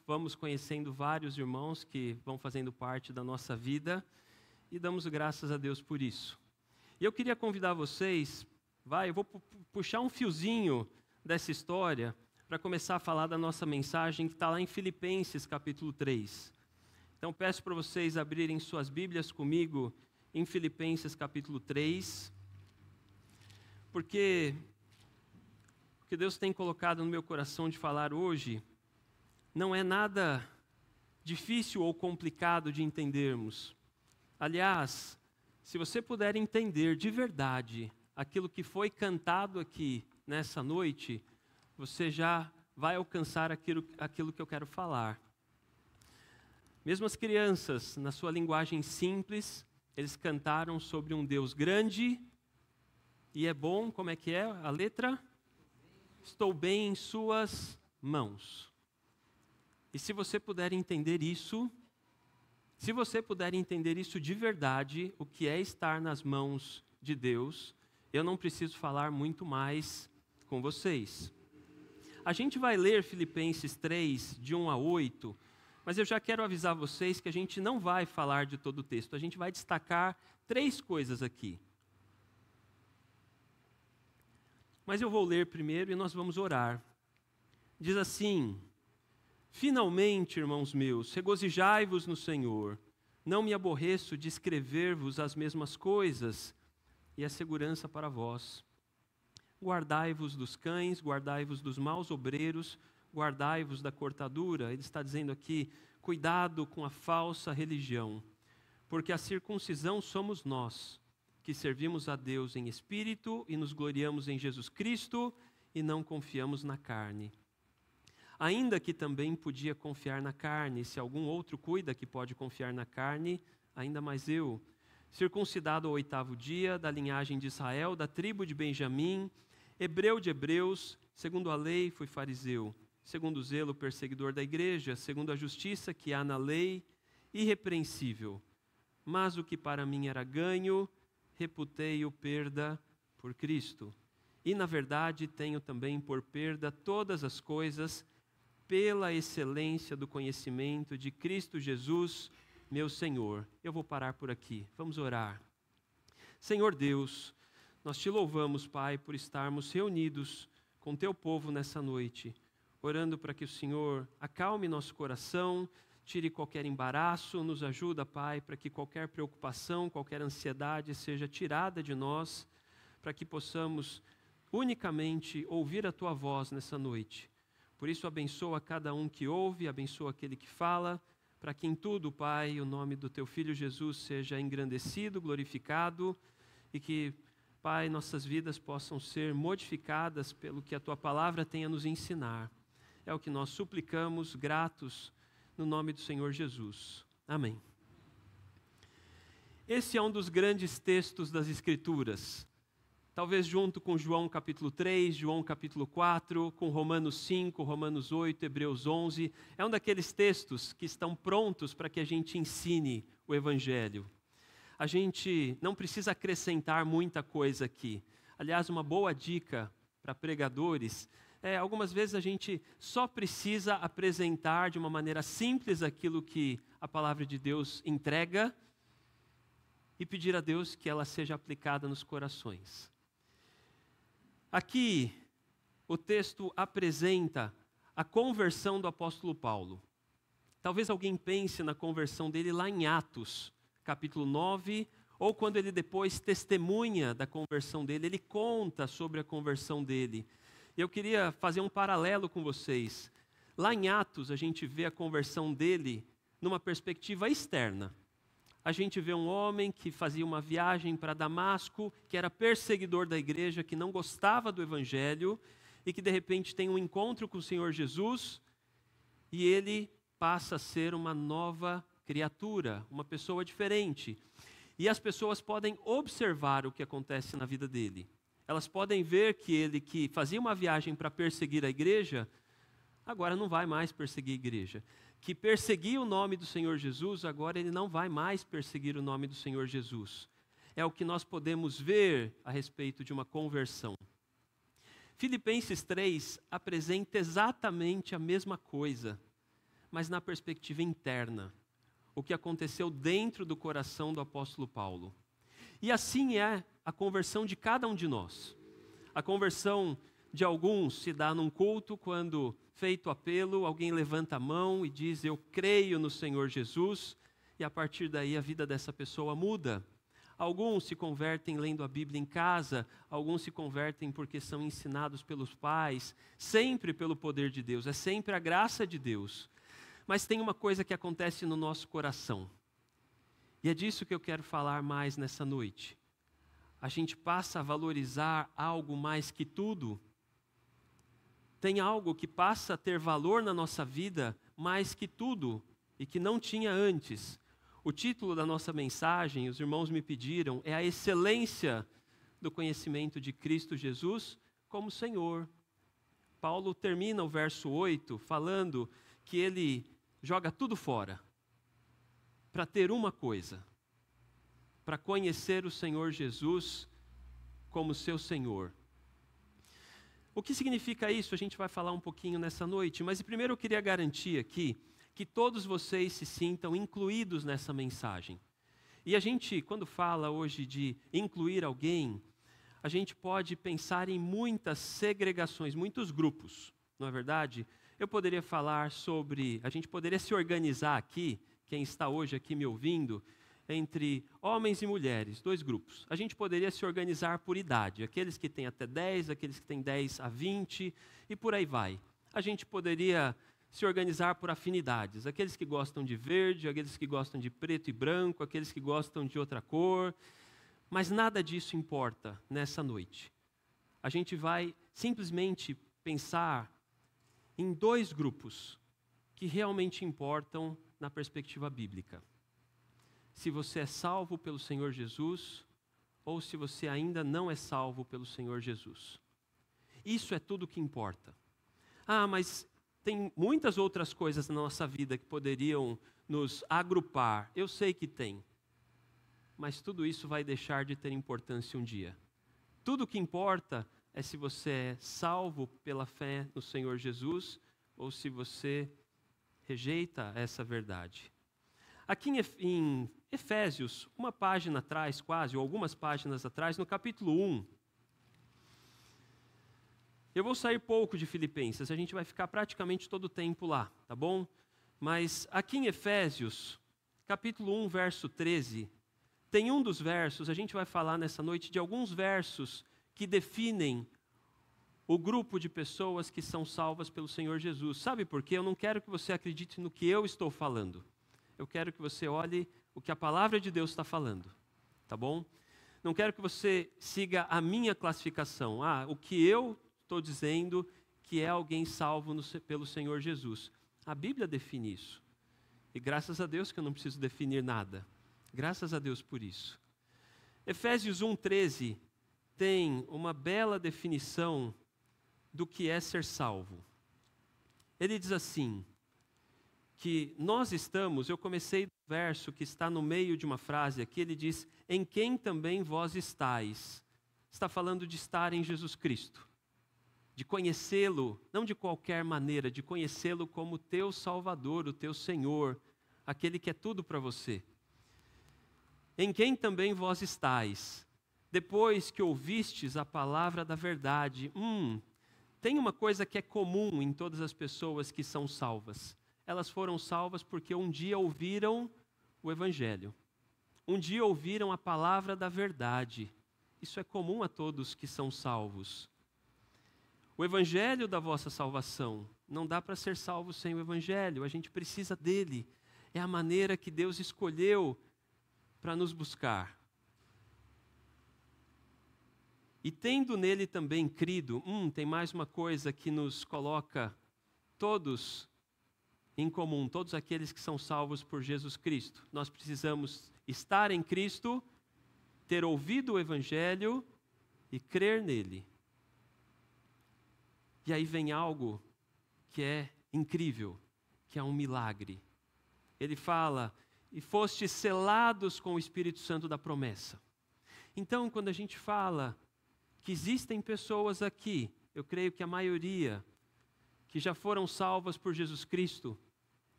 vamos conhecendo vários irmãos que vão fazendo parte da nossa vida e damos graças a Deus por isso. E eu queria convidar vocês, eu vou puxar um fiozinho dessa história para começar a falar da nossa mensagem que está lá em Filipenses capítulo 3. Então peço para vocês abrirem suas Bíblias comigo em Filipenses capítulo 3, porque o que Deus tem colocado no meu coração de falar hoje não é nada difícil ou complicado de entendermos. Aliás, se você puder entender de verdade aquilo que foi cantado aqui nessa noite, você já vai alcançar aquilo que eu quero falar. Mesmo as crianças, na sua linguagem simples, eles cantaram sobre um Deus grande e é bom. Como é que é a letra? Estou bem em suas mãos. E se você puder entender isso, de verdade, o que é estar nas mãos de Deus, eu não preciso falar muito mais com vocês. A gente vai ler Filipenses 3, de 1 a 8, mas eu já quero avisar vocês que a gente não vai falar de todo o texto, a gente vai destacar 3 coisas aqui. Mas eu vou ler primeiro e nós vamos orar. Diz assim: finalmente, irmãos meus, regozijai-vos no Senhor. Não me aborreço de escrever-vos as mesmas coisas, e a segurança para vós. Guardai-vos dos cães, guardai-vos dos maus obreiros, guardai-vos da cortadura. Ele está dizendo aqui, cuidado com a falsa religião, porque a circuncisão somos nós, que servimos a Deus em espírito e nos gloriamos em Jesus Cristo e não confiamos na carne. Ainda que também podia confiar na carne, se algum outro cuida que pode confiar na carne, ainda mais eu, circuncidado ao 8º dia, da linhagem de Israel, da tribo de Benjamim, hebreu de hebreus, segundo a lei fui fariseu, segundo o zelo perseguidor da igreja, segundo a justiça que há na lei, irrepreensível. Mas o que para mim era ganho, reputei-o perda por Cristo. E na verdade tenho também por perda todas as coisas, pela excelência do conhecimento de Cristo Jesus, meu Senhor. Eu vou parar por aqui. Vamos orar. Senhor Deus, nós te louvamos, Pai, por estarmos reunidos com teu povo nessa noite, orando para que o Senhor acalme nosso coração, tire qualquer embaraço, nos ajuda, Pai, para que qualquer preocupação, qualquer ansiedade seja tirada de nós, para que possamos unicamente ouvir a tua voz nessa noite. Por isso, abençoa cada um que ouve, abençoa aquele que fala, para que em tudo, Pai, o nome do Teu Filho Jesus seja engrandecido, glorificado, e que, Pai, nossas vidas possam ser modificadas pelo que a Tua Palavra tem a nos ensinar. É o que nós suplicamos, gratos, no nome do Senhor Jesus. Amém. Esse é um dos grandes textos das Escrituras. Talvez junto com João capítulo 3, João capítulo 4, com Romanos 5, Romanos 8, Hebreus 11. É um daqueles textos que estão prontos para que a gente ensine o Evangelho. A gente não precisa acrescentar muita coisa aqui. Aliás, uma boa dica para pregadores algumas vezes a gente só precisa apresentar de uma maneira simples aquilo que a palavra de Deus entrega e pedir a Deus que ela seja aplicada nos corações. Aqui, o texto apresenta a conversão do apóstolo Paulo. Talvez alguém pense na conversão dele lá em Atos, capítulo 9, ou quando ele depois testemunha da conversão dele, ele conta sobre a conversão dele. Eu queria fazer um paralelo com vocês. Lá em Atos, a gente vê a conversão dele numa perspectiva externa. A gente vê um homem que fazia uma viagem para Damasco, que era perseguidor da igreja, que não gostava do evangelho e que de repente tem um encontro com o Senhor Jesus e ele passa a ser uma nova criatura, uma pessoa diferente. E as pessoas podem observar o que acontece na vida dele. Elas podem ver que ele, que fazia uma viagem para perseguir a igreja, agora não vai mais perseguir a igreja. Que perseguia o nome do Senhor Jesus, agora ele não vai mais perseguir o nome do Senhor Jesus. É o que nós podemos ver a respeito de uma conversão. Filipenses 3 apresenta exatamente a mesma coisa. mas na perspectiva interna, o que aconteceu dentro do coração do apóstolo Paulo. E assim é a conversão de cada um de nós. A conversão de alguns se dá num culto quando, feito o apelo, alguém levanta a mão e diz: eu creio no Senhor Jesus, e a partir daí a vida dessa pessoa muda. Alguns se convertem lendo a Bíblia em casa, alguns se convertem porque são ensinados pelos pais, sempre pelo poder de Deus, é sempre a graça de Deus. Mas tem uma coisa que acontece no nosso coração, e é disso que eu quero falar mais nessa noite. A gente passa a valorizar algo mais que tudo. Tem algo que passa a ter valor na nossa vida mais que tudo e que não tinha antes. O título da nossa mensagem, os irmãos me pediram, é a excelência do conhecimento de Cristo Jesus como Senhor. Paulo termina o verso 8 falando que ele joga tudo fora para ter uma coisa, para conhecer o Senhor Jesus como seu Senhor. O que significa isso? A gente vai falar um pouquinho nessa noite, mas primeiro eu queria garantir aqui que todos vocês se sintam incluídos nessa mensagem. E a gente, quando fala hoje de incluir alguém, a gente pode pensar em muitas segregações, muitos grupos, não é verdade? Eu poderia falar sobre, a gente poderia se organizar aqui, quem está hoje aqui me ouvindo, entre homens e mulheres, 2 grupos. A gente poderia se organizar por idade, aqueles que têm até 10, aqueles que têm 10 a 20, e por aí vai. A gente poderia se organizar por afinidades, aqueles que gostam de verde, aqueles que gostam de preto e branco, aqueles que gostam de outra cor, mas nada disso importa nessa noite. A gente vai simplesmente pensar em 2 grupos que realmente importam na perspectiva bíblica. Se você é salvo pelo Senhor Jesus, ou se você ainda não é salvo pelo Senhor Jesus. Isso é tudo que importa. Mas tem muitas outras coisas na nossa vida que poderiam nos agrupar. Eu sei que tem. Mas tudo isso vai deixar de ter importância um dia. Tudo que importa é se você é salvo pela fé no Senhor Jesus ou se você rejeita essa verdade. Aqui em Efésios, uma página atrás quase, ou algumas páginas atrás, no capítulo 1, eu vou sair pouco de Filipenses, a gente vai ficar praticamente todo o tempo lá, tá bom? Mas aqui em Efésios, capítulo 1, verso 13, tem um dos versos, a gente vai falar nessa noite de alguns versos que definem o grupo de pessoas que são salvas pelo Senhor Jesus. Sabe por quê? Eu não quero que você acredite no que eu estou falando. Eu quero que você olhe o que a palavra de Deus está falando, tá bom? Não quero que você siga a minha classificação. O que eu estou dizendo que é alguém salvo pelo Senhor Jesus. A Bíblia define isso. E graças a Deus que eu não preciso definir nada. Graças a Deus por isso. Efésios 1:13 tem uma bela definição do que é ser salvo. Ele diz assim, que nós estamos, eu comecei do verso que está no meio de uma frase aqui, ele diz, em quem também vós estáis. Está falando de estar em Jesus Cristo. De conhecê-lo, não de qualquer maneira, de conhecê-lo como teu Salvador, o teu Senhor, aquele que é tudo para você. Em quem também vós estáis, depois que ouvistes a palavra da verdade. Tem uma coisa que é comum em todas as pessoas que são salvas. Elas foram salvas porque um dia ouviram o Evangelho. Um dia ouviram a palavra da verdade. Isso é comum a todos que são salvos. O Evangelho da vossa salvação. Não dá para ser salvo sem o Evangelho. A gente precisa dele. É a maneira que Deus escolheu para nos buscar. E tendo nele também crido, tem mais uma coisa que nos coloca todos em comum, todos aqueles que são salvos por Jesus Cristo. Nós precisamos estar em Cristo, ter ouvido o Evangelho e crer nele. E aí vem algo que é incrível, que é um milagre. Ele fala, e fostes selados com o Espírito Santo da promessa. Então, quando a gente fala que existem pessoas aqui, eu creio que a maioria, que já foram salvas por Jesus Cristo,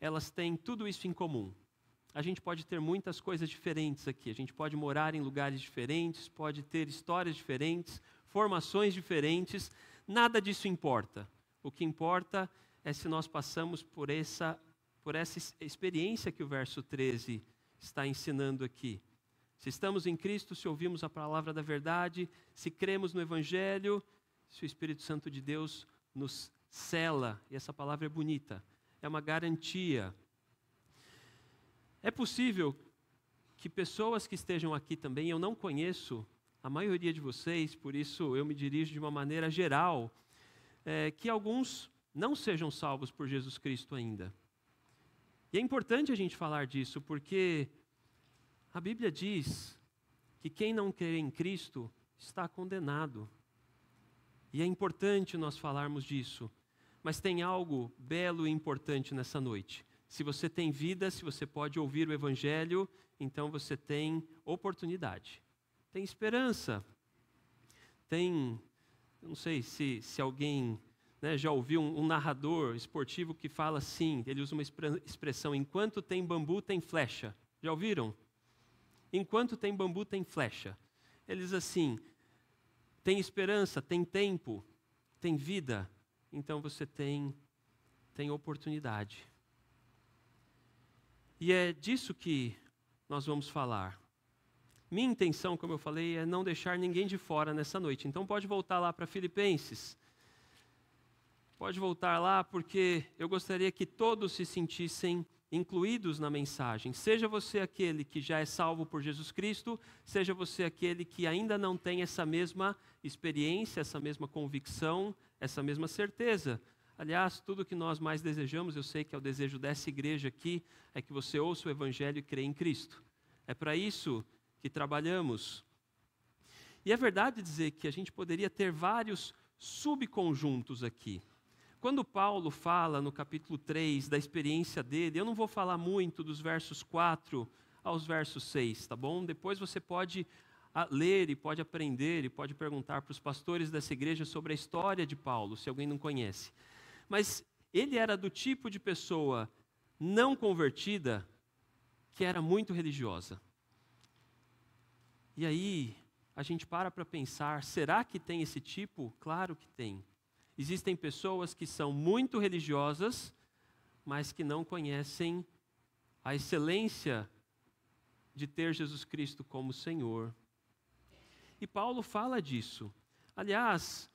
elas têm tudo isso em comum. A gente pode ter muitas coisas diferentes aqui. A gente pode morar em lugares diferentes, pode ter histórias diferentes, formações diferentes. Nada disso importa. O que importa é se nós passamos por essa experiência que o verso 13 está ensinando aqui. Se estamos em Cristo, se ouvimos a palavra da verdade, se cremos no Evangelho, se o Espírito Santo de Deus nos sela, e essa palavra é bonita, é uma garantia. É possível que pessoas que estejam aqui também, eu não conheço a maioria de vocês, por isso eu me dirijo de uma maneira geral, que alguns não sejam salvos por Jesus Cristo ainda. E é importante a gente falar disso, porque a Bíblia diz que quem não crê em Cristo está condenado. E é importante nós falarmos disso. Mas tem algo belo e importante nessa noite. Se você tem vida, se você pode ouvir o Evangelho, então você tem oportunidade. Tem esperança. Não sei se alguém já ouviu um narrador esportivo que fala assim, ele usa uma expressão, enquanto tem bambu, tem flecha. Já ouviram? Enquanto tem bambu, tem flecha. Ele diz assim, tem esperança, tem tempo, tem vida, então você tem oportunidade. E é disso que nós vamos falar. Minha intenção, como eu falei, é não deixar ninguém de fora nessa noite. Então pode voltar lá para Filipenses. Pode voltar lá porque eu gostaria que todos se sentissem incluídos na mensagem. Seja você aquele que já é salvo por Jesus Cristo, seja você aquele que ainda não tem essa mesma experiência, essa mesma convicção, essa mesma certeza. Aliás, tudo que nós mais desejamos, eu sei que é o desejo dessa igreja aqui, é que você ouça o Evangelho e creia em Cristo. É para isso que trabalhamos. E é verdade dizer que a gente poderia ter vários subconjuntos aqui. Quando Paulo fala no capítulo 3 da experiência dele, eu não vou falar muito dos versos 4 aos versos 6, tá bom? Depois você pode ler e pode aprender e pode perguntar para os pastores dessa igreja sobre a história de Paulo, se alguém não conhece. Mas ele era do tipo de pessoa não convertida que era muito religiosa. E aí a gente para pensar, será que tem esse tipo? Claro que tem. Existem pessoas que são muito religiosas, mas que não conhecem a excelência de ter Jesus Cristo como Senhor. E Paulo fala disso. Aliás,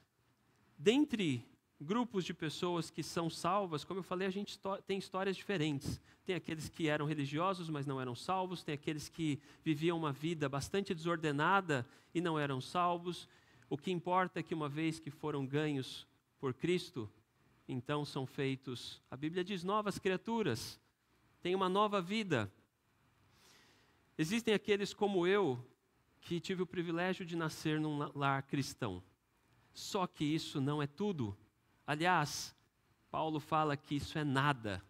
dentre grupos de pessoas que são salvas, como eu falei, a gente tem histórias diferentes. Tem aqueles que eram religiosos, mas não eram salvos. Tem aqueles que viviam uma vida bastante desordenada e não eram salvos. O que importa é que uma vez que foram ganhos por Cristo, então são feitos, a Bíblia diz, novas criaturas. Tem uma nova vida. Existem aqueles como eu, que tive o privilégio de nascer num lar cristão. Só que isso não é tudo. Aliás, Paulo fala que isso é nada.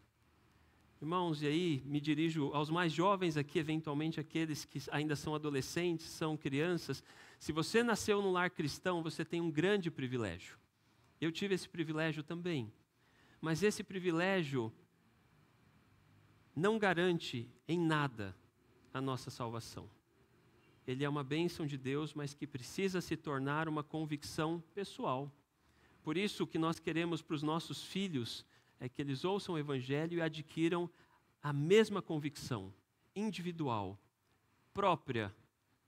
Irmãos, e aí me dirijo aos mais jovens aqui, eventualmente aqueles que ainda são adolescentes, são crianças. Se você nasceu num lar cristão, você tem um grande privilégio. Eu tive esse privilégio também. Mas esse privilégio não garante em nada a nossa salvação. Ele é uma bênção de Deus, mas que precisa se tornar uma convicção pessoal. Por isso, o que nós queremos para os nossos filhos é que eles ouçam o Evangelho e adquiram a mesma convicção individual, própria,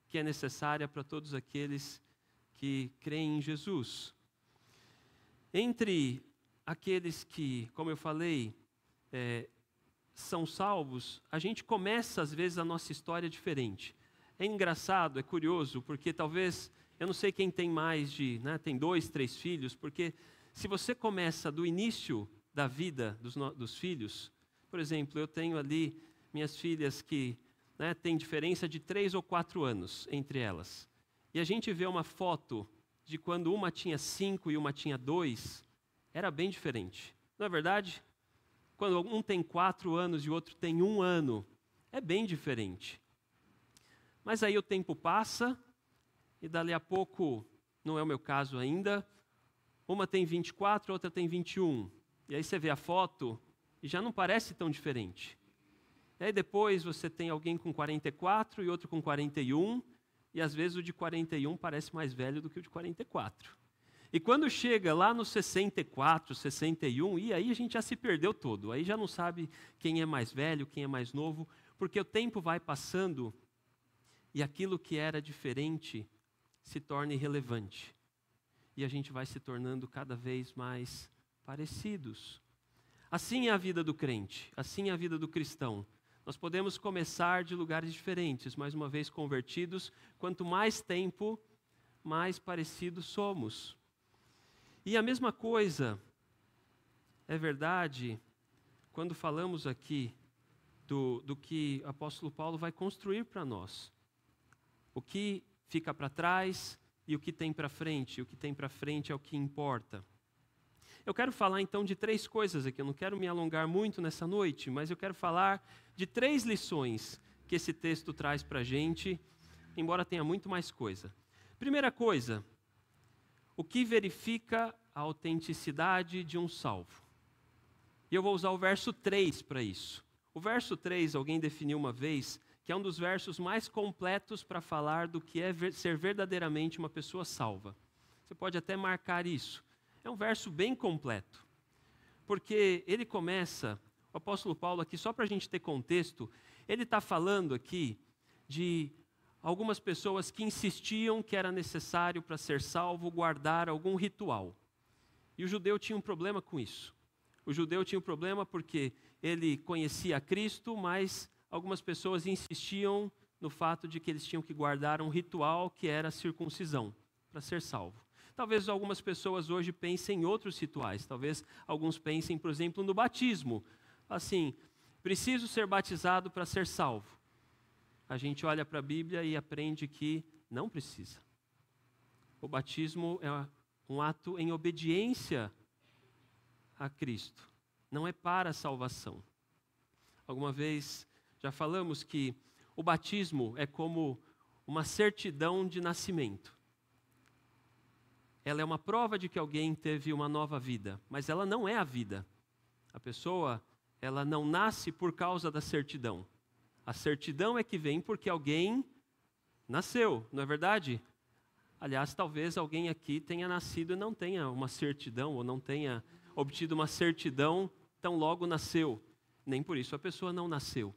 que é necessária para todos aqueles que creem em Jesus. Entre aqueles que, como eu falei, são salvos, a gente começa às vezes a nossa história diferente. É engraçado, é curioso, porque talvez, eu não sei quem tem mais tem 2, 3 filhos, porque se você começa do início da vida dos filhos, por exemplo, eu tenho ali minhas filhas que têm diferença de 3 ou 4 anos entre elas. E a gente vê uma foto de quando uma tinha 5 e uma tinha 2, era bem diferente. Não é verdade? Quando um tem 4 anos e o outro tem 1 ano, é bem diferente. Mas aí o tempo passa, e dali a pouco, não é o meu caso ainda, uma tem 24, outra tem 21. E aí você vê a foto, e já não parece tão diferente. E aí depois você tem alguém com 44 e outro com 41, e às vezes o de 41 parece mais velho do que o de 44. E quando chega lá no 64, 61, e aí a gente já se perdeu todo. Aí já não sabe quem é mais velho, quem é mais novo, porque o tempo vai passando e aquilo que era diferente se torna irrelevante. E a gente vai se tornando cada vez mais parecidos. Assim é a vida do crente, assim é a vida do cristão. Nós podemos começar de lugares diferentes, mais uma vez convertidos, quanto mais tempo, mais parecidos somos. E a mesma coisa é verdade quando falamos aqui do que o apóstolo Paulo vai construir para nós. O que fica para trás e o que tem para frente. O que tem para frente é o que importa. Eu quero falar então de 3 coisas aqui. Eu não quero me alongar muito nessa noite, mas eu quero falar de 3 lições que esse texto traz para a gente, embora tenha muito mais coisa. Primeira coisa, o que verifica a autenticidade de um salvo. E eu vou usar o verso 3 para isso. O verso 3, alguém definiu uma vez, que é um dos versos mais completos para falar do que é ser verdadeiramente uma pessoa salva. Você pode até marcar isso. É um verso bem completo, porque ele começa, o apóstolo Paulo aqui, só para a gente ter contexto, ele está falando aqui de algumas pessoas que insistiam que era necessário para ser salvo guardar algum ritual. E o judeu tinha um problema com isso. O judeu tinha um problema porque ele conhecia Cristo, mas algumas pessoas insistiam no fato de que eles tinham que guardar um ritual que era a circuncisão, para ser salvo. Talvez algumas pessoas hoje pensem em outros rituais. Talvez alguns pensem, por exemplo, no batismo. Assim, preciso ser batizado para ser salvo. A gente olha para a Bíblia e aprende que não precisa. O batismo é um ato em obediência a Cristo. Não é para a salvação. Alguma vez já falamos que o batismo é como uma certidão de nascimento. Ela é uma prova de que alguém teve uma nova vida, mas ela não é a vida. A pessoa, ela não nasce por causa da certidão. A certidão é que vem porque alguém nasceu, não é verdade? Aliás, talvez alguém aqui tenha nascido e não tenha uma certidão, ou não tenha obtido uma certidão tão logo nasceu. Nem por isso a pessoa não nasceu.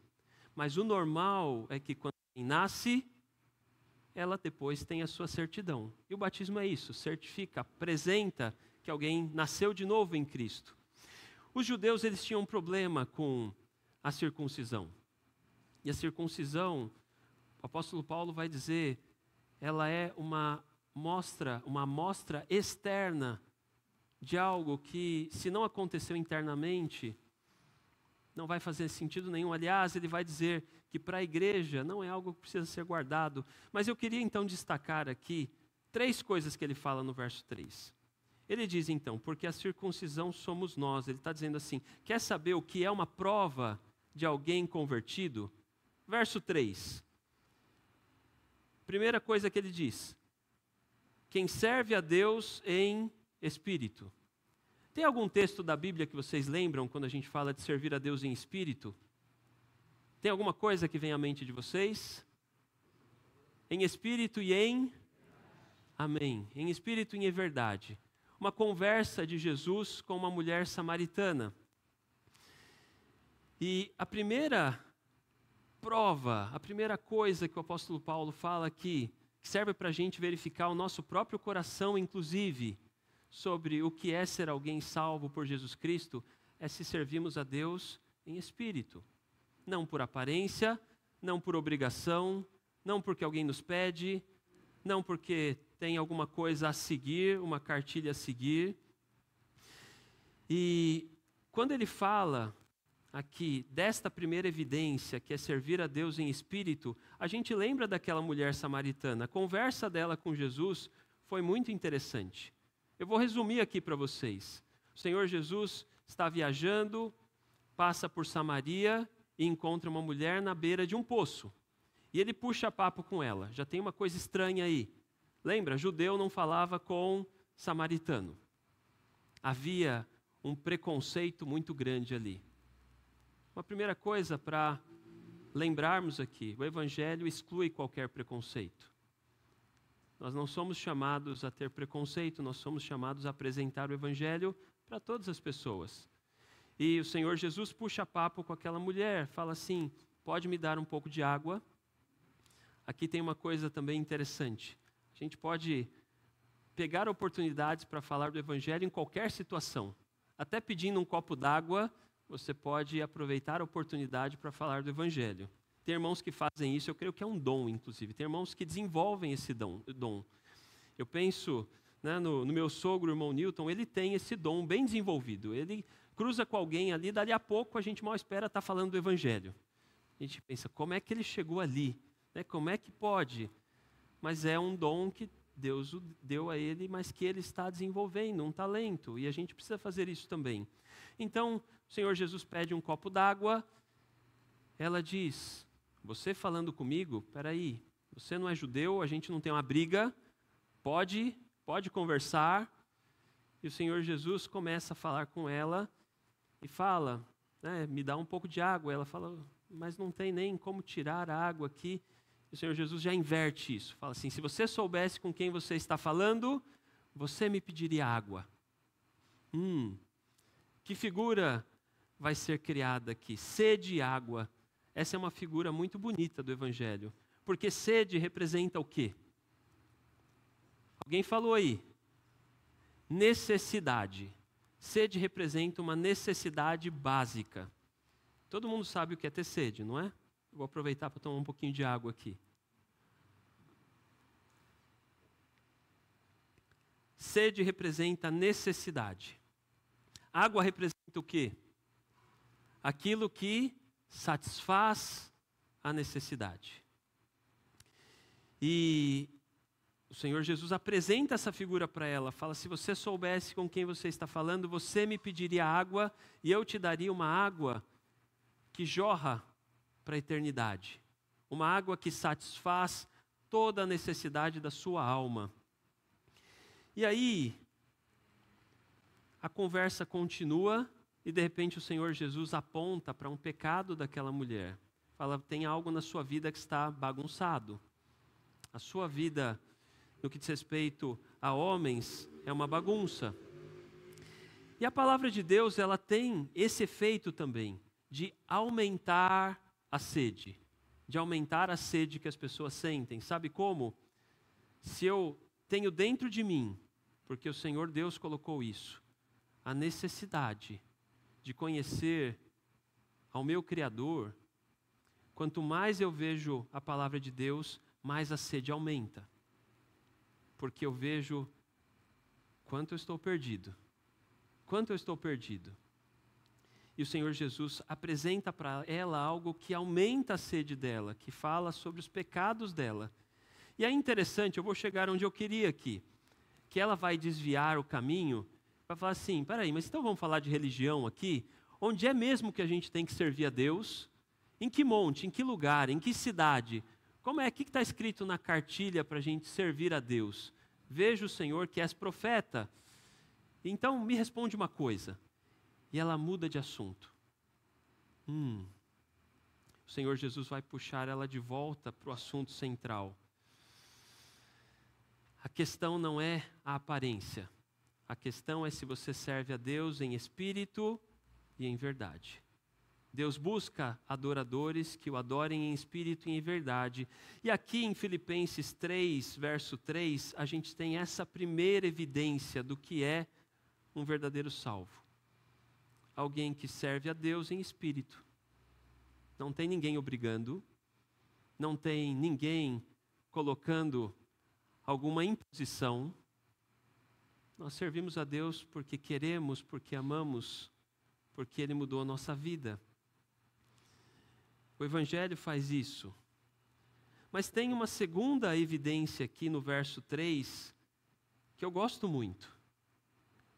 Mas o normal é que quando alguém nasce, ela depois tem a sua certidão. E o batismo é isso, certifica, apresenta que alguém nasceu de novo em Cristo. Os judeus, eles tinham um problema com a circuncisão. E a circuncisão, o apóstolo Paulo vai dizer, ela é uma amostra externa de algo que, se não aconteceu internamente, não vai fazer sentido nenhum. Aliás, ele vai dizer que para a igreja não é algo que precisa ser guardado. Mas eu queria então destacar aqui 3 coisas que ele fala no verso 3. Ele diz então, porque a circuncisão somos nós. Ele está dizendo assim, quer saber o que é uma prova de alguém convertido? Verso 3. Primeira coisa que ele diz, quem serve a Deus em espírito. Tem algum texto da Bíblia que vocês lembram quando a gente fala de servir a Deus em espírito? Tem alguma coisa que vem à mente de vocês? Em espírito e em? Amém. Em espírito e em verdade. Uma conversa de Jesus com uma mulher samaritana. E a primeira prova, a primeira coisa que o apóstolo Paulo fala aqui, que serve para a gente verificar o nosso próprio coração, inclusive, sobre o que é ser alguém salvo por Jesus Cristo, é se servimos a Deus em espírito. Não por aparência, não por obrigação, não porque alguém nos pede, não porque tem alguma coisa a seguir, uma cartilha a seguir. E quando ele fala aqui desta primeira evidência, que é servir a Deus em espírito, a gente lembra daquela mulher samaritana. A conversa dela com Jesus foi muito interessante. Eu vou resumir aqui para vocês. O Senhor Jesus está viajando, passa por Samaria e encontra uma mulher na beira de um poço. E ele puxa papo com ela. Já tem uma coisa estranha aí. Lembra? Judeu não falava com samaritano. Havia um preconceito muito grande ali. Uma primeira coisa para lembrarmos aqui: o Evangelho exclui qualquer preconceito. Nós não somos chamados a ter preconceito, nós somos chamados a apresentar o Evangelho para todas as pessoas. E o Senhor Jesus puxa papo com aquela mulher, fala assim: pode me dar um pouco de água? Aqui tem uma coisa também interessante. A gente pode pegar oportunidades para falar do Evangelho em qualquer situação. Até pedindo um copo d'água, você pode aproveitar a oportunidade para falar do Evangelho. Tem irmãos que fazem isso, eu creio que é um dom, inclusive. Tem irmãos que desenvolvem esse dom. Eu penso, né, no meu sogro, o irmão Newton, ele tem esse dom bem desenvolvido. Ele cruza com alguém ali, dali a pouco a gente mal espera estar falando do Evangelho. A gente pensa, como é que ele chegou ali? Né? Como é que pode? Mas é um dom que Deus deu a ele, mas que ele está desenvolvendo, um talento. E a gente precisa fazer isso também. Então, o Senhor Jesus pede um copo d'água. Ela diz: você falando comigo, peraí, você não é judeu, a gente não tem uma briga, pode conversar. E o Senhor Jesus começa a falar com ela e fala, né, me dá um pouco de água. Ela fala, mas não tem nem como tirar a água aqui. E o Senhor Jesus já inverte isso, fala assim: se você soubesse com quem você está falando, você me pediria água. Que figura vai ser criada aqui? Sede e água. Essa é uma figura muito bonita do Evangelho. Porque sede representa o quê? Alguém falou aí? Necessidade. Sede representa uma necessidade básica. Todo mundo sabe o que é ter sede, não é? Vou aproveitar para tomar um pouquinho de água aqui. Sede representa necessidade. Água representa o quê? Aquilo que satisfaz a necessidade. E o Senhor Jesus apresenta essa figura para ela, fala: se você soubesse com quem você está falando, você me pediria água e eu te daria uma água que jorra para a eternidade. Uma água que satisfaz toda a necessidade da sua alma. E aí, a conversa continua e de repente o Senhor Jesus aponta para um pecado daquela mulher. Fala: tem algo na sua vida que está bagunçado. A sua vida, no que diz respeito a homens, é uma bagunça. E a palavra de Deus, ela tem esse efeito também, de aumentar a sede. De aumentar a sede que as pessoas sentem. Sabe como? Se eu tenho dentro de mim, porque o Senhor Deus colocou isso, a necessidade de conhecer ao meu Criador, quanto mais eu vejo a palavra de Deus, mais a sede aumenta. Porque eu vejo quanto eu estou perdido. Quanto eu estou perdido. E o Senhor Jesus apresenta para ela algo que aumenta a sede dela, que fala sobre os pecados dela. E é interessante, eu vou chegar onde eu queria aqui, que ela vai desviar o caminho para falar assim: peraí, mas então vamos falar de religião aqui? Onde é mesmo que a gente tem que servir a Deus? Em que monte, em que lugar, em que cidade? Como é? O que está escrito na cartilha para a gente servir a Deus? Veja o Senhor que és profeta. Então me responde uma coisa. E ela muda de assunto. O Senhor Jesus vai puxar ela de volta para o assunto central. A questão não é a aparência. A questão é se você serve a Deus em espírito e em verdade. Deus busca adoradores que o adorem em espírito e em verdade. E aqui em Filipenses 3, verso 3, a gente tem essa primeira evidência do que é um verdadeiro salvo. Alguém que serve a Deus em espírito. Não tem ninguém obrigando, não tem ninguém colocando alguma imposição. Nós servimos a Deus porque queremos, porque amamos, porque Ele mudou a nossa vida. O Evangelho faz isso. Mas tem uma segunda evidência aqui no verso 3, que eu gosto muito.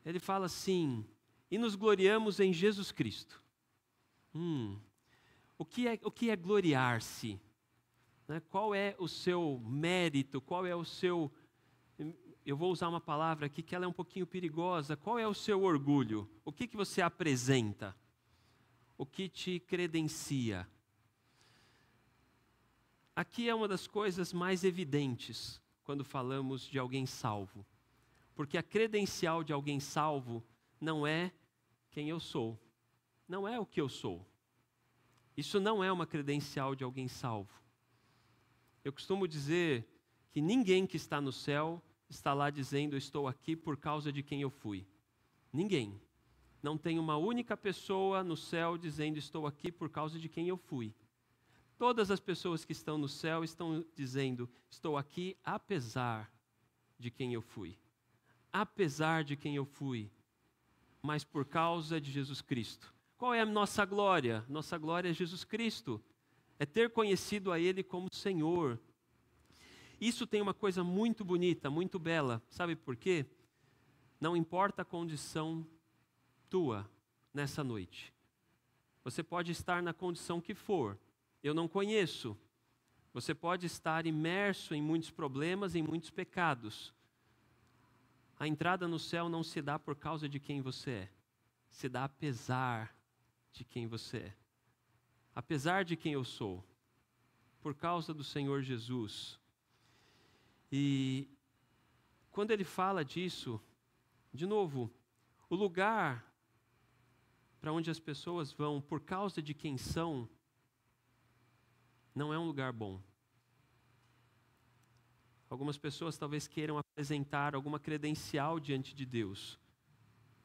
Ele fala assim: e nos gloriamos em Jesus Cristo. O que é gloriar-se? Né? Qual é o seu mérito? Qual é o seu... Eu vou usar uma palavra aqui que ela é um pouquinho perigosa. Qual é o seu orgulho? O que você apresenta? o que te credencia. Aqui é uma das coisas mais evidentes quando falamos de alguém salvo. Porque a credencial de alguém salvo não é quem eu sou, não é o que eu sou. Isso não é uma credencial de alguém salvo. Eu costumo dizer que ninguém que está no céu está lá dizendo: eu estou aqui por causa de quem eu fui. Ninguém. Não tem uma única pessoa no céu dizendo: estou aqui por causa de quem eu fui. Todas as pessoas que estão no céu estão dizendo: estou aqui apesar de quem eu fui. Apesar de quem eu fui, mas por causa de Jesus Cristo. Qual é a nossa glória? Nossa glória é Jesus Cristo. É ter conhecido a Ele como Senhor. Isso tem uma coisa muito bonita, muito bela. Sabe por quê? Não importa a condição tua nessa noite. Você pode estar na condição que for. Eu não conheço. Você pode estar imerso em muitos problemas, em muitos pecados. A entrada no céu não se dá por causa de quem você é. Se dá apesar de quem você é. Apesar de quem eu sou. Por causa do Senhor Jesus. E quando ele fala disso, de novo, o lugar para onde as pessoas vão por causa de quem são, não é um lugar bom. Algumas pessoas talvez queiram apresentar alguma credencial diante de Deus.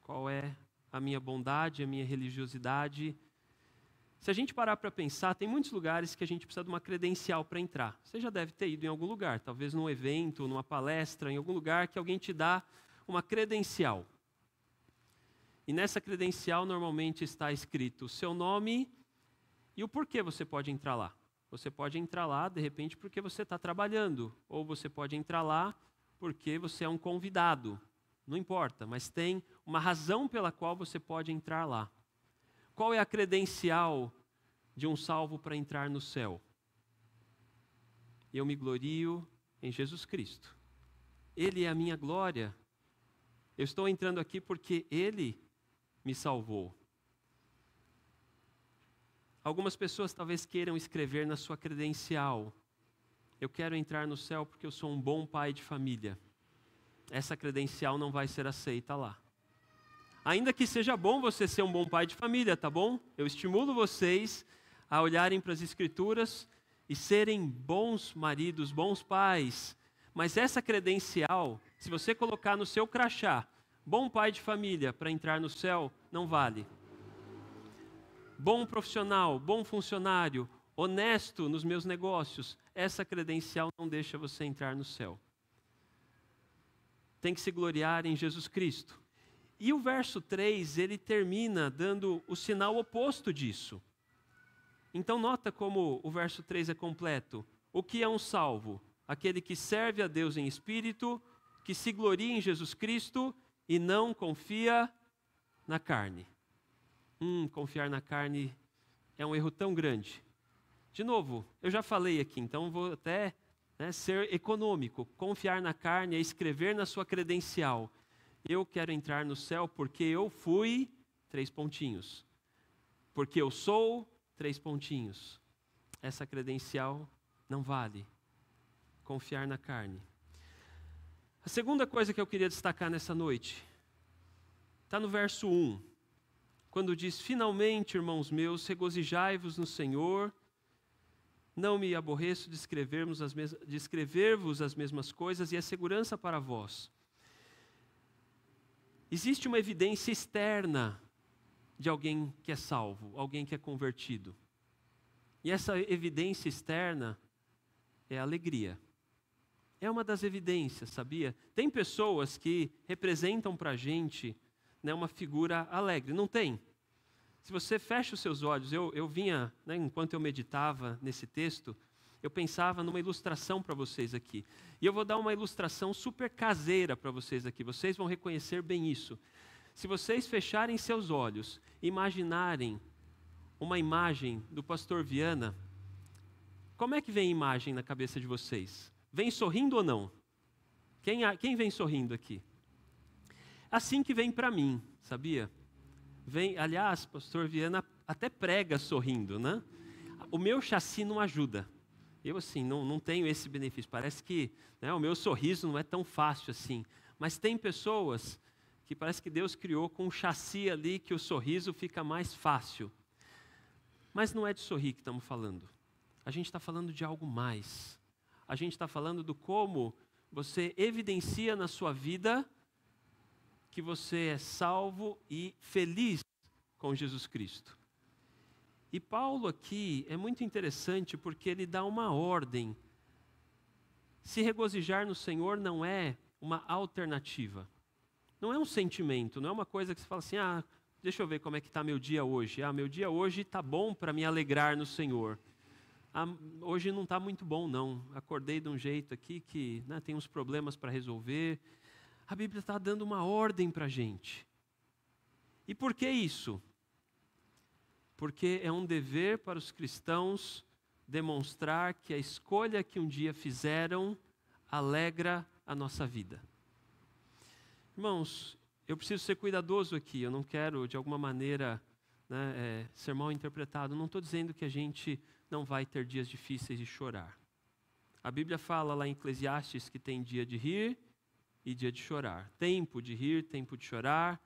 Qual é a minha bondade, a minha religiosidade? Se a gente parar para pensar, tem muitos lugares que a gente precisa de uma credencial para entrar. Você já deve ter ido em algum lugar, talvez num evento, numa palestra, em algum lugar que alguém te dá uma credencial. E nessa credencial normalmente está escrito o seu nome e o porquê você pode entrar lá. Você pode entrar lá, de repente, porque você está trabalhando. Ou você pode entrar lá porque você é um convidado. Não importa, mas tem uma razão pela qual você pode entrar lá. Qual é a credencial de um salvo para entrar no céu? Eu me glorio em Jesus Cristo. Ele é a minha glória. Eu estou entrando aqui porque Ele me salvou. Algumas pessoas talvez queiram escrever na sua credencial: eu quero entrar no céu porque eu sou um bom pai de família. Essa credencial não vai ser aceita lá. Ainda que seja bom você ser um bom pai de família, tá bom? Eu estimulo vocês a olharem para as Escrituras e serem bons maridos, bons pais. Mas essa credencial, se você colocar no seu crachá, bom pai de família, para entrar no céu, não vale. Bom profissional, bom funcionário, honesto nos meus negócios, essa credencial não deixa você entrar no céu. Tem que se gloriar em Jesus Cristo. E o verso 3, ele termina dando o sinal oposto disso. Então nota como o verso 3 é completo. O que é um salvo? Aquele que serve a Deus em espírito, que se gloria em Jesus Cristo e não confia na carne. Confiar na carne é um erro tão grande. De novo, eu já falei aqui, então vou até ser econômico. Confiar na carne é escrever na sua credencial: eu quero entrar no céu porque eu fui, 3 pontinhos. Porque eu sou, 3 pontinhos. Essa credencial não vale. Confiar na carne. A segunda coisa que eu queria destacar nessa noite está no verso 1. Quando diz: finalmente, irmãos meus, regozijai-vos no Senhor. Não me aborreço de escrever-vos as mesmas coisas, e é segurança para vós. Existe uma evidência externa de alguém que é salvo, alguém que é convertido. E essa evidência externa é a alegria. É uma das evidências, sabia? Tem pessoas que representam para a gente uma figura alegre. Não tem? Se você fecha os seus olhos, eu vinha, enquanto eu meditava nesse texto, eu pensava numa ilustração para vocês aqui. E eu vou dar uma ilustração super caseira para vocês aqui. Vocês vão reconhecer bem isso. Se vocês fecharem seus olhos, imaginarem uma imagem do pastor Viana, como é que vem a imagem na cabeça de vocês? Vem sorrindo ou não? Quem vem sorrindo aqui? Assim que vem para mim, sabia? Aliás, pastor Viana até prega sorrindo, né? O meu chassi não ajuda. Eu, assim, não tenho esse benefício. Parece que, né, o meu sorriso não é tão fácil assim. Mas tem pessoas que parece que Deus criou com um chassi ali que o sorriso fica mais fácil. Mas não é de sorrir que estamos falando. A gente está falando de algo mais. A gente está falando do como você evidencia na sua vida que você é salvo e feliz com Jesus Cristo. E Paulo aqui é muito interessante porque ele dá uma ordem. Se regozijar no Senhor não é uma alternativa. Não é um sentimento, não é uma coisa que você fala assim, deixa eu ver como é que está meu dia hoje. Meu dia hoje está bom para me alegrar no Senhor. Hoje não está muito bom, não. Acordei de um jeito aqui que, né, tem uns problemas para resolver. A Bíblia está dando uma ordem para a gente. E por que isso? Porque é um dever para os cristãos demonstrar que a escolha que um dia fizeram alegra a nossa vida. Irmãos, eu preciso ser cuidadoso aqui, eu não quero de alguma maneira, né, ser mal interpretado. Não estou dizendo que a gente não vai ter dias difíceis de chorar. A Bíblia fala lá em Eclesiastes que tem dia de rir e dia de chorar. Tempo de rir, tempo de chorar,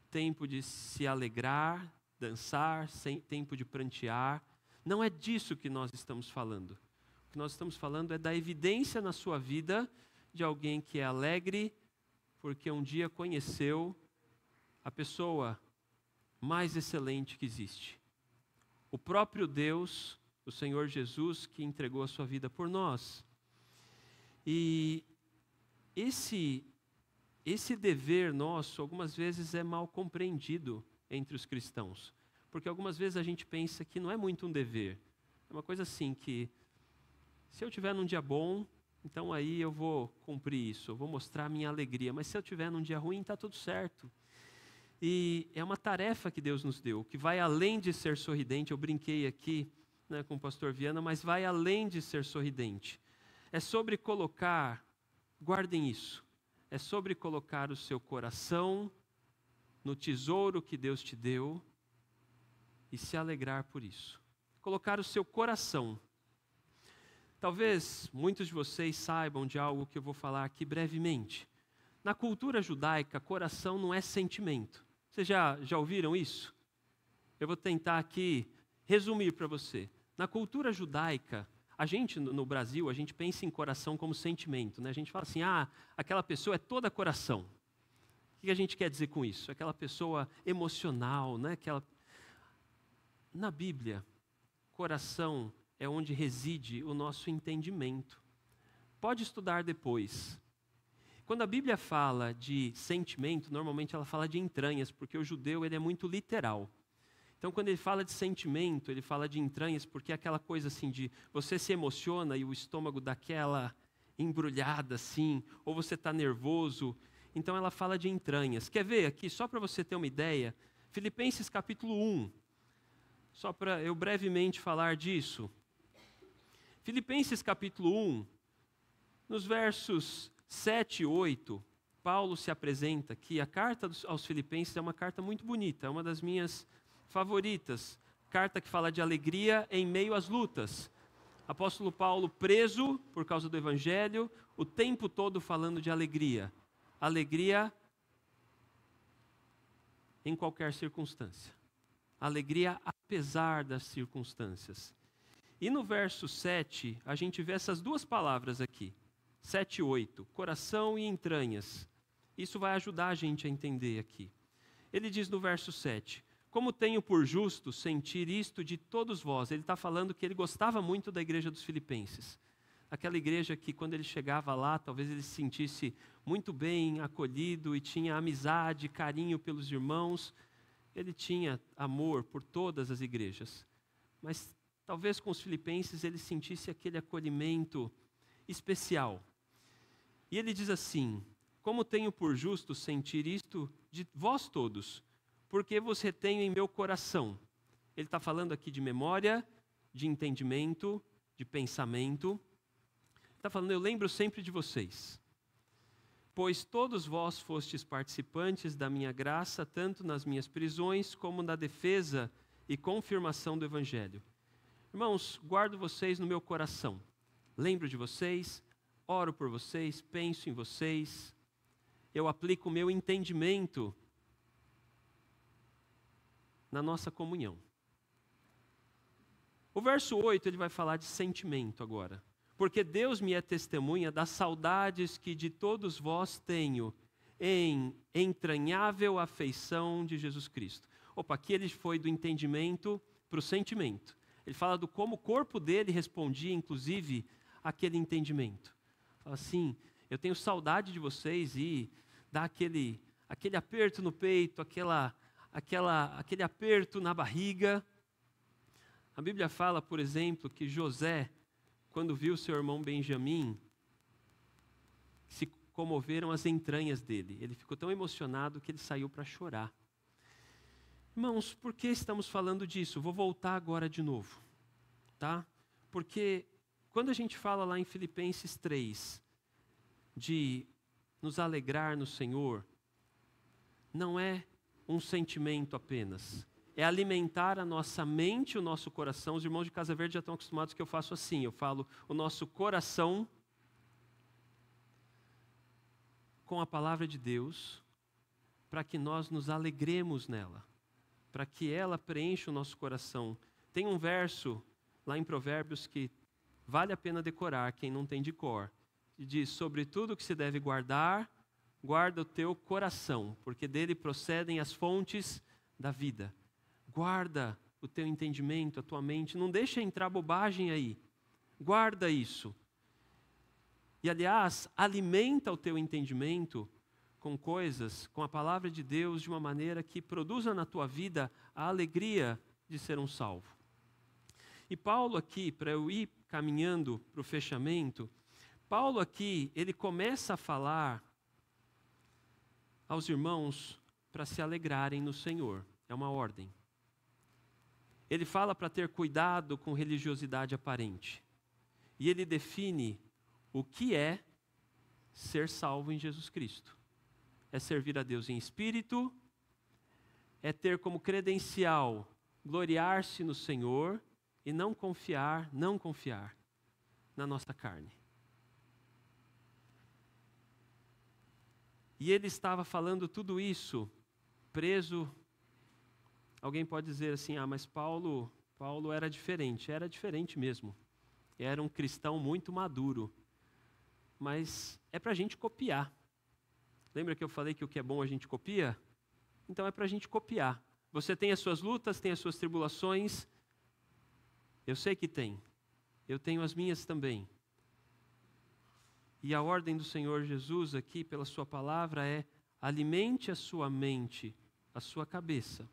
tempo de se alegrar, dançar, tempo de prantear. Não é disso que nós estamos falando. O que nós estamos falando é da evidência na sua vida de alguém que é alegre porque um dia conheceu a pessoa mais excelente que existe. O próprio Deus, o Senhor Jesus, que entregou a sua vida por nós. E esse dever nosso, algumas vezes, é mal compreendido entre os cristãos. Porque algumas vezes a gente pensa que não é muito um dever. É uma coisa assim que, se eu tiver num dia bom, então aí eu vou cumprir isso, eu vou mostrar a minha alegria. Mas se eu tiver num dia ruim, está tudo certo. E é uma tarefa que Deus nos deu, que vai além de ser sorridente. Eu brinquei aqui, né, com o pastor Viana, mas vai além de ser sorridente. É sobre colocar, guardem isso, é sobre colocar o seu coração no tesouro que Deus te deu e se alegrar por isso. Colocar o seu coração. Talvez muitos de vocês saibam de algo que eu vou falar aqui brevemente. Na cultura judaica, coração não é sentimento. Vocês já ouviram isso? Eu vou tentar aqui resumir para você. Na cultura judaica, a gente no Brasil, a gente pensa em coração como sentimento, né? A gente fala assim, aquela pessoa é toda coração. O que a gente quer dizer com isso? Aquela pessoa emocional, né? Na Bíblia, coração é onde reside o nosso entendimento. Pode estudar depois. Quando a Bíblia fala de sentimento, normalmente ela fala de entranhas, porque o judeu ele é muito literal. Então, quando ele fala de sentimento, ele fala de entranhas, porque é aquela coisa assim de você se emociona e o estômago dá aquela embrulhada assim, ou você está nervoso. Então, ela fala de entranhas. Quer ver aqui, só para você ter uma ideia, Filipenses capítulo 1, só para eu brevemente falar disso. Filipenses capítulo 1, nos versos 7 e 8, Paulo se apresenta aqui. A carta aos Filipenses é uma carta muito bonita, é uma das minhas favoritas. Carta que fala de alegria em meio às lutas. Apóstolo Paulo preso por causa do Evangelho, o tempo todo falando de alegria. Alegria em qualquer circunstância. Alegria apesar das circunstâncias. E no verso 7, a gente vê essas duas palavras aqui. 7 e 8, coração e entranhas. Isso vai ajudar a gente a entender aqui. Ele diz no verso 7, como tenho por justo sentir isto de todos vós. Ele está falando que ele gostava muito da igreja dos Filipenses. Aquela igreja que quando ele chegava lá, talvez ele se sentisse muito bem acolhido e tinha amizade, carinho pelos irmãos. Ele tinha amor por todas as igrejas. Mas talvez com os Filipenses ele sentisse aquele acolhimento especial. E ele diz assim, como tenho por justo sentir isto de vós todos, porque vos retenho em meu coração. Ele está falando aqui de memória, de entendimento, de pensamento. Está falando, eu lembro sempre de vocês. Pois todos vós fostes participantes da minha graça, tanto nas minhas prisões, como na defesa e confirmação do Evangelho. Irmãos, guardo vocês no meu coração. Lembro de vocês, oro por vocês, penso em vocês. Eu aplico o meu entendimento na nossa comunhão. O verso 8, ele vai falar de sentimento agora. Porque Deus me é testemunha das saudades que de todos vós tenho em entranhável afeição de Jesus Cristo. Opa, aqui ele foi do entendimento para o sentimento. Ele fala do como o corpo dele respondia, inclusive, àquele entendimento. Fala assim, eu tenho saudade de vocês e dá aquele aperto no peito, aquele aperto na barriga. A Bíblia fala, por exemplo, que José, quando viu seu irmão Benjamim, se comoveram as entranhas dele. Ele ficou tão emocionado que ele saiu para chorar. Irmãos, por que estamos falando disso? Vou voltar agora de novo, tá? Porque quando a gente fala lá em Filipenses 3, de nos alegrar no Senhor, não é um sentimento apenas. É alimentar a nossa mente, o nosso coração. Os irmãos de Casa Verde já estão acostumados que eu faço assim. Eu falo o nosso coração com a palavra de Deus, para que nós nos alegremos nela, para que ela preencha o nosso coração. Tem um verso lá em Provérbios que vale a pena decorar, quem não tem de cor. E diz, sobre tudo que se deve guardar, guarda o teu coração, porque dele procedem as fontes da vida. Guarda o teu entendimento, a tua mente, não deixa entrar bobagem aí. Guarda isso. E aliás, alimenta o teu entendimento com coisas, com a palavra de Deus, de uma maneira que produza na tua vida a alegria de ser um salvo. E Paulo aqui, para eu ir caminhando para o fechamento, Paulo aqui, ele começa a falar aos irmãos para se alegrarem no Senhor. É uma ordem. Ele fala para ter cuidado com religiosidade aparente. E ele define o que é ser salvo em Jesus Cristo. É servir a Deus em espírito, é ter como credencial gloriar-se no Senhor e não confiar na nossa carne. E ele estava falando tudo isso preso. Alguém pode dizer assim, mas Paulo era diferente. Era diferente mesmo. Era um cristão muito maduro. Mas é para a gente copiar. Lembra que eu falei que o que é bom a gente copia? Então é para a gente copiar. Você tem as suas lutas, tem as suas tribulações. Eu sei que tem. Eu tenho as minhas também. E a ordem do Senhor Jesus aqui, pela sua palavra, é alimente a sua mente, a sua cabeça,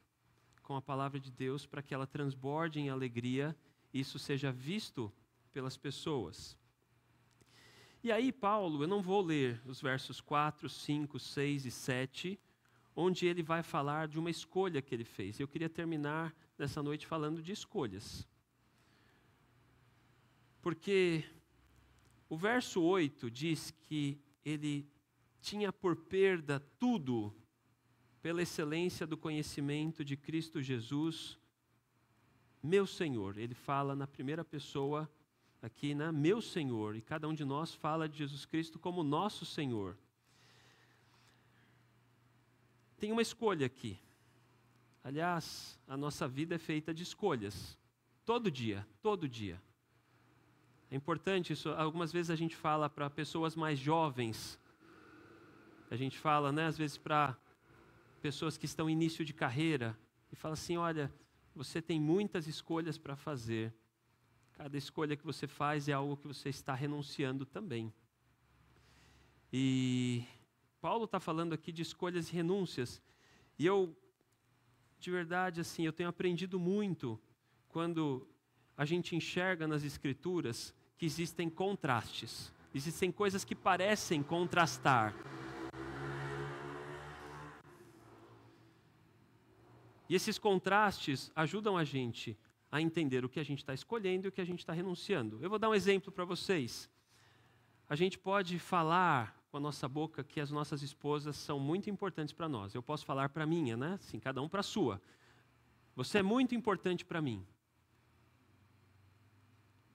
com a palavra de Deus, para que ela transborde em alegria e isso seja visto pelas pessoas. E aí Paulo, eu não vou ler os versos 4, 5, 6 e 7, onde ele vai falar de uma escolha que ele fez. Eu queria terminar nessa noite falando de escolhas. Porque o verso 8 diz que ele tinha por perda tudo pela excelência do conhecimento de Cristo Jesus, meu Senhor. Ele fala na primeira pessoa aqui, né? Meu Senhor. E cada um de nós fala de Jesus Cristo como nosso Senhor. Tem uma escolha aqui. Aliás, a nossa vida é feita de escolhas. Todo dia, todo dia. É importante isso. Algumas vezes a gente fala para pessoas mais jovens. A gente fala, né, às vezes para pessoas que estão em início de carreira. E fala assim, olha, você tem muitas escolhas para fazer. Cada escolha que você faz é algo que você está renunciando também. E Paulo está falando aqui de escolhas e renúncias. E eu, de verdade, assim, eu tenho aprendido muito quando a gente enxerga nas Escrituras que existem contrastes. Existem coisas que parecem contrastar. E esses contrastes ajudam a gente a entender o que a gente está escolhendo e o que a gente está renunciando. Eu vou dar um exemplo para vocês. A gente pode falar com a nossa boca que as nossas esposas são muito importantes para nós. Eu posso falar para a minha, né? Sim, cada um para a sua. Você é muito importante para mim.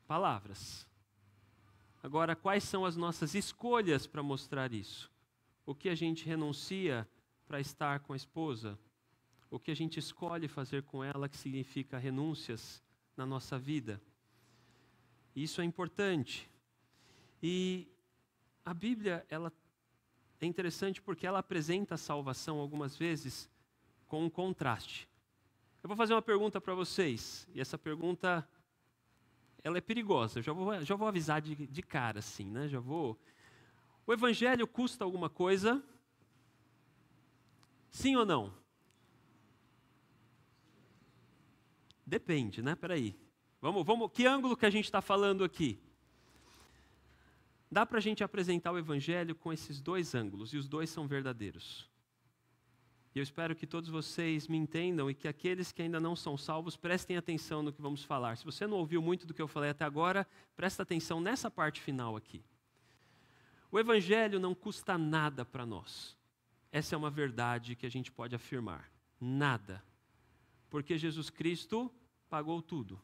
Palavras. Agora, quais são as nossas escolhas para mostrar isso? O que a gente renuncia para estar com a esposa? O que a gente escolhe fazer com ela, que significa renúncias na nossa vida? Isso é importante. E a Bíblia, ela é interessante porque ela apresenta a salvação algumas vezes com um contraste. Eu vou fazer uma pergunta para vocês, e essa pergunta, ela é perigosa. Eu já vou avisar de cara, assim, né? O Evangelho custa alguma coisa? Sim ou não? Depende, né? Peraí. Vamos, que ângulo que a gente está falando aqui? Dá para a gente apresentar o Evangelho com esses dois ângulos, e os dois são verdadeiros. E eu espero que todos vocês me entendam e que aqueles que ainda não são salvos prestem atenção no que vamos falar. Se você não ouviu muito do que eu falei até agora, presta atenção nessa parte final aqui. O Evangelho não custa nada para nós. Essa é uma verdade que a gente pode afirmar. Nada. Porque Jesus Cristo pagou tudo.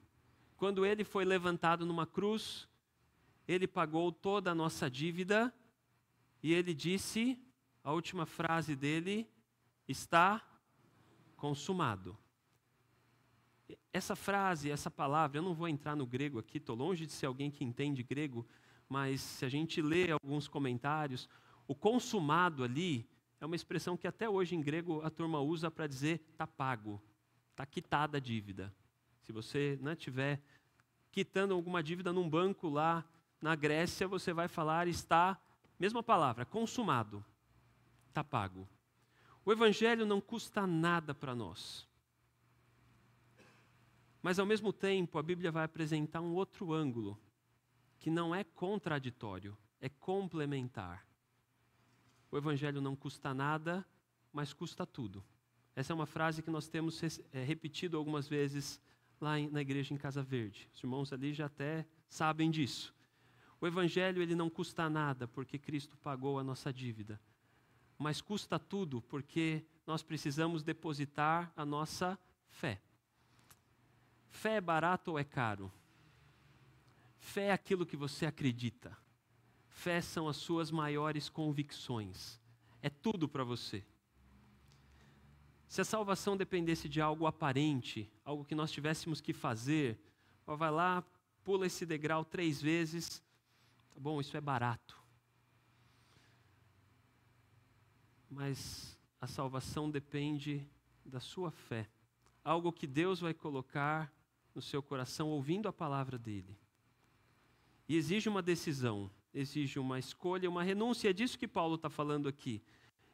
Quando Ele foi levantado numa cruz, Ele pagou toda a nossa dívida e Ele disse, a última frase dele, está consumado. Essa frase, essa palavra, eu não vou entrar no grego aqui, estou longe de ser alguém que entende grego, mas se a gente lê alguns comentários, o consumado ali é uma expressão que até hoje em grego a turma usa para dizer está pago, está quitada a dívida. Se você estiver quitando alguma dívida num banco lá na Grécia, você vai falar está, mesma palavra, consumado, está pago. O Evangelho não custa nada para nós. Mas, ao mesmo tempo, a Bíblia vai apresentar um outro ângulo, que não é contraditório, é complementar. O Evangelho não custa nada, mas custa tudo. Essa é uma frase que nós temos repetido algumas vezes lá na igreja em Casa Verde. Os irmãos ali já até sabem disso. O Evangelho ele não custa nada, porque Cristo pagou a nossa dívida. Mas custa tudo porque nós precisamos depositar a nossa fé. Fé é barato ou é caro? Fé é aquilo que você acredita. Fé são as suas maiores convicções. É tudo para você. Se a salvação dependesse de algo aparente, algo que nós tivéssemos que fazer, vai lá, pula esse degrau 3 vezes, tá bom, isso é barato. Mas a salvação depende da sua fé. Algo que Deus vai colocar no seu coração ouvindo a palavra dele. E exige uma decisão, exige uma escolha, uma renúncia. É disso que Paulo está falando aqui.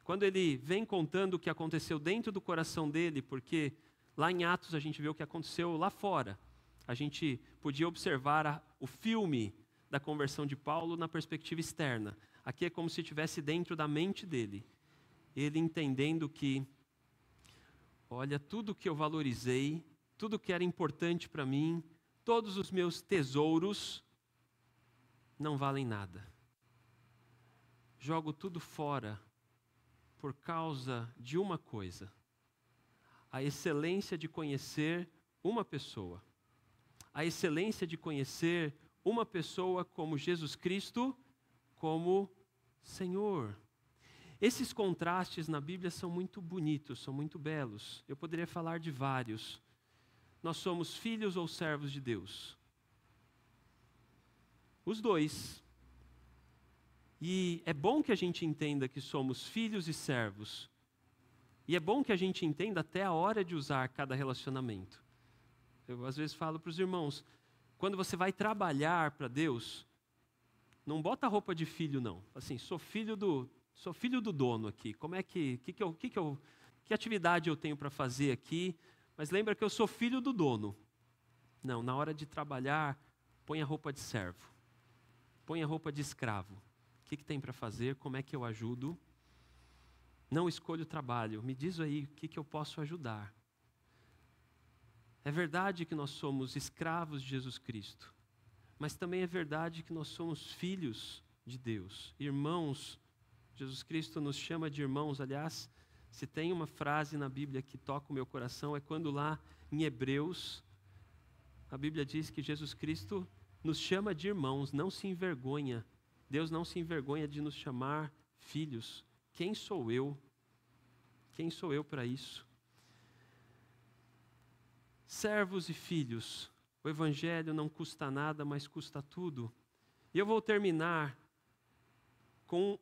Quando ele vem contando o que aconteceu dentro do coração dele, porque lá em Atos a gente vê o que aconteceu lá fora. A gente podia observar o filme da conversão de Paulo na perspectiva externa. Aqui é como se estivesse dentro da mente dele. Ele entendendo que, olha, tudo que eu valorizei, tudo que era importante para mim, todos os meus tesouros não valem nada. Jogo tudo fora por causa de uma coisa: a excelência de conhecer uma pessoa. A excelência de conhecer uma pessoa como Jesus Cristo, como Senhor. Esses contrastes na Bíblia são muito bonitos, são muito belos. Eu poderia falar de vários. Nós somos filhos ou servos de Deus? Os dois. E é bom que a gente entenda que somos filhos e servos. E é bom que a gente entenda até a hora de usar cada relacionamento. Eu às vezes falo para os irmãos, quando você vai trabalhar para Deus, não bota a roupa de filho não. Assim, sou filho do dono aqui. Como é que atividade eu tenho para fazer aqui? Mas lembra que eu sou filho do dono. Não, na hora de trabalhar, põe a roupa de servo. Põe a roupa de escravo. O que tem para fazer? Como é que eu ajudo? Não escolho o trabalho. Me diz aí o que eu posso ajudar. É verdade que nós somos escravos de Jesus Cristo. Mas também é verdade que nós somos filhos de Deus. Irmãos. Jesus Cristo nos chama de irmãos. Aliás, Se tem uma frase na Bíblia que toca o meu coração, é quando lá em Hebreus, a Bíblia diz que Jesus Cristo nos chama de irmãos, não se envergonha. Deus não se envergonha de nos chamar filhos. Quem sou eu? Quem sou eu para isso? Servos e filhos, o Evangelho não custa nada, mas custa tudo. E eu vou terminar com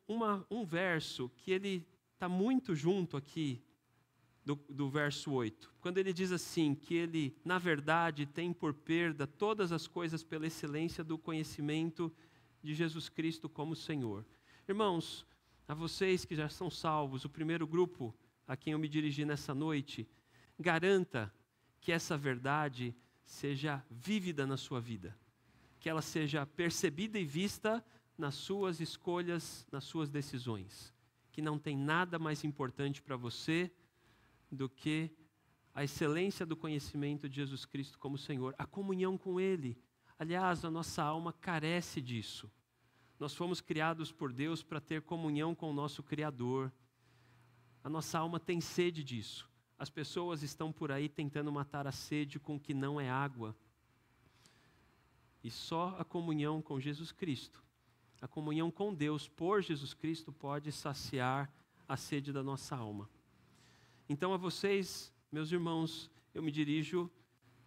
um verso que ele está muito junto aqui do verso 8. Quando ele diz assim, que ele, na verdade, tem por perda todas as coisas pela excelência do conhecimento de Jesus Cristo como Senhor. Irmãos, a vocês que já são salvos, o primeiro grupo a quem eu me dirigi nessa noite, garanta que essa verdade seja vívida na sua vida, que ela seja percebida e vista nas suas escolhas, nas suas decisões, que não tem nada mais importante para você do que a excelência do conhecimento de Jesus Cristo como Senhor, a comunhão com Ele. Aliás, a nossa alma carece disso. Nós fomos criados por Deus para ter comunhão com o nosso Criador. A nossa alma tem sede disso. As pessoas estão por aí tentando matar a sede com o que não é água. E só a comunhão com Jesus Cristo, a comunhão com Deus por Jesus Cristo pode saciar a sede da nossa alma. Então a vocês, meus irmãos, eu me dirijo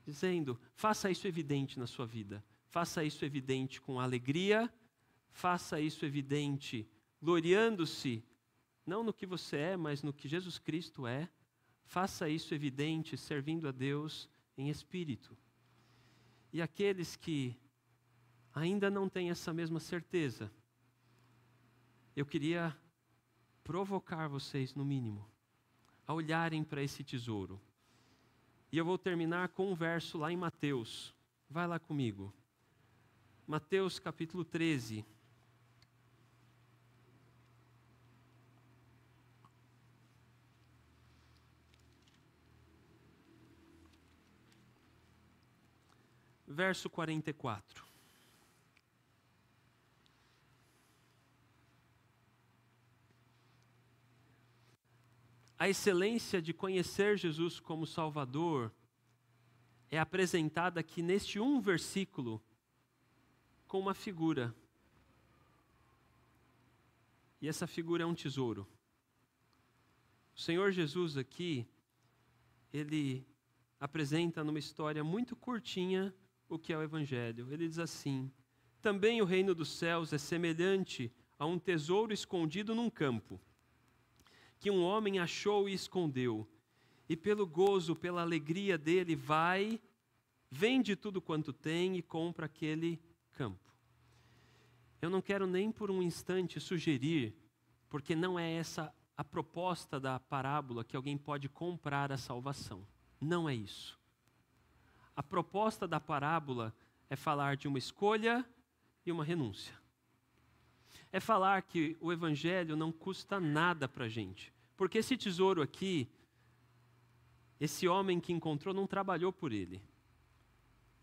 dizendo, faça isso evidente na sua vida. Faça isso evidente com alegria, faça isso evidente gloriando-se, não no que você é, mas no que Jesus Cristo é. Faça isso evidente servindo a Deus em espírito. E aqueles que ainda não têm essa mesma certeza, eu queria provocar vocês, no mínimo, a olharem para esse tesouro. E eu vou terminar com um verso lá em Mateus. Vai lá comigo. Mateus capítulo 13. Verso 44. A excelência de conhecer Jesus como Salvador é apresentada aqui neste um versículo com uma figura. E essa figura é um tesouro. O Senhor Jesus aqui, ele apresenta numa história muito curtinha o que é o Evangelho. Ele diz assim: também o reino dos céus é semelhante a um tesouro escondido num campo, que um homem achou e escondeu, e pelo gozo, pela alegria dele, vai, vende tudo quanto tem e compra aquele campo. Eu não quero nem por um instante sugerir, porque não é essa a proposta da parábola, que alguém pode comprar a salvação. Não é isso. A proposta da parábola é falar de uma escolha e uma renúncia. É falar que o Evangelho não custa nada para a gente. Porque esse tesouro aqui, esse homem que encontrou não trabalhou por ele.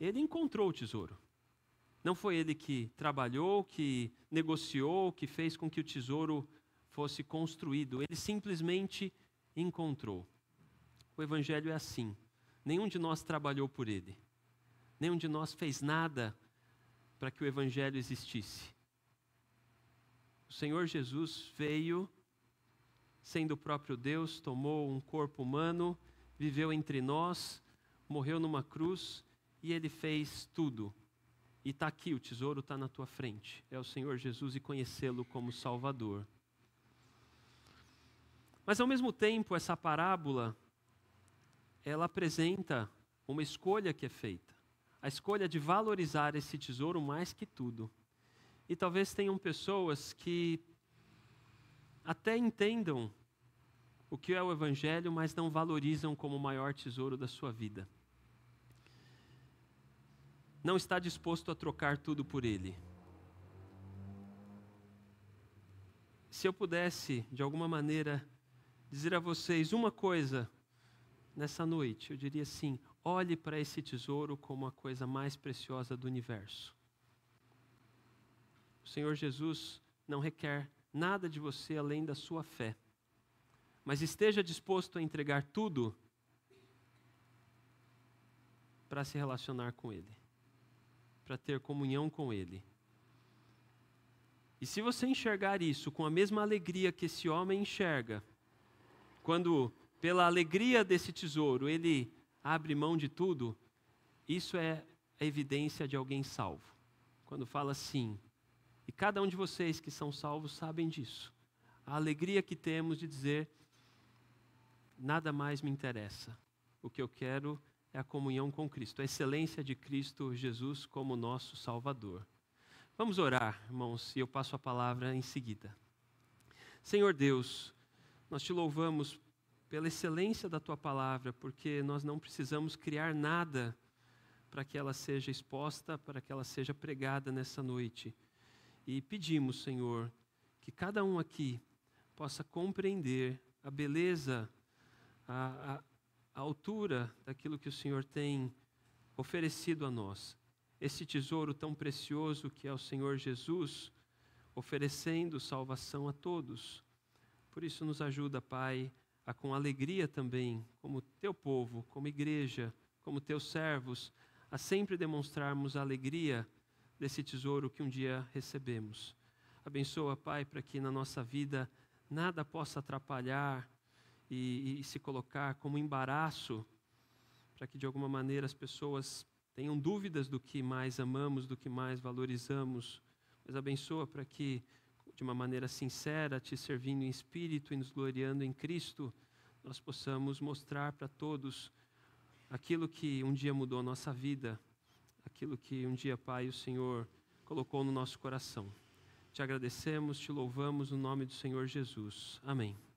Ele encontrou o tesouro. Não foi ele que trabalhou, que negociou, que fez com que o tesouro fosse construído. Ele simplesmente encontrou. O Evangelho é assim. Nenhum de nós trabalhou por ele. Nenhum de nós fez nada para que o Evangelho existisse. O Senhor Jesus veio, sendo o próprio Deus, tomou um corpo humano, viveu entre nós, morreu numa cruz e ele fez tudo. E está aqui, o tesouro está na tua frente. É o Senhor Jesus e conhecê-lo como Salvador. Mas ao mesmo tempo, essa parábola, ela apresenta uma escolha que é feita. A escolha de valorizar esse tesouro mais que tudo. E talvez tenham pessoas que até entendam o que é o Evangelho, mas não valorizam como o maior tesouro da sua vida. Não está disposto a trocar tudo por ele. Se eu pudesse, de alguma maneira, dizer a vocês uma coisa nessa noite, eu diria assim: olhe para esse tesouro como a coisa mais preciosa do universo. O Senhor Jesus não requer nada de você além da sua fé. mas esteja disposto a entregar tudo para se relacionar com Ele, para ter comunhão com Ele. E se você enxergar isso com a mesma alegria que esse homem enxerga, quando, pela alegria desse tesouro, ele abre mão de tudo, isso é a evidência de alguém salvo. Quando fala assim, e cada um de vocês que são salvos sabem disso, a alegria que temos de dizer, nada mais me interessa, o que eu quero é a comunhão com Cristo, a excelência de Cristo Jesus como nosso Salvador. Vamos orar, irmãos, e eu passo a palavra em seguida. Senhor Deus, nós te louvamos pela excelência da tua palavra, porque nós não precisamos criar nada para que ela seja exposta, para que ela seja pregada nessa noite. E pedimos, Senhor, que cada um aqui possa compreender a beleza, a altura daquilo que o Senhor tem oferecido a nós. Esse tesouro tão precioso que é o Senhor Jesus, oferecendo salvação a todos. Por isso nos ajuda, Pai, a com alegria também, como teu povo, como igreja, como teus servos, a sempre demonstrarmos a alegria desse tesouro que um dia recebemos. Abençoa, Pai, para que na nossa vida nada possa atrapalhar e se colocar como embaraço, para que de alguma maneira as pessoas tenham dúvidas do que mais amamos, do que mais valorizamos. Mas abençoa para que, de uma maneira sincera, te servindo em espírito e nos gloriando em Cristo, nós possamos mostrar para todos aquilo que um dia mudou a nossa vida, aquilo que um dia, Pai, o Senhor colocou no nosso coração. Te agradecemos, te louvamos no nome do Senhor Jesus. Amém.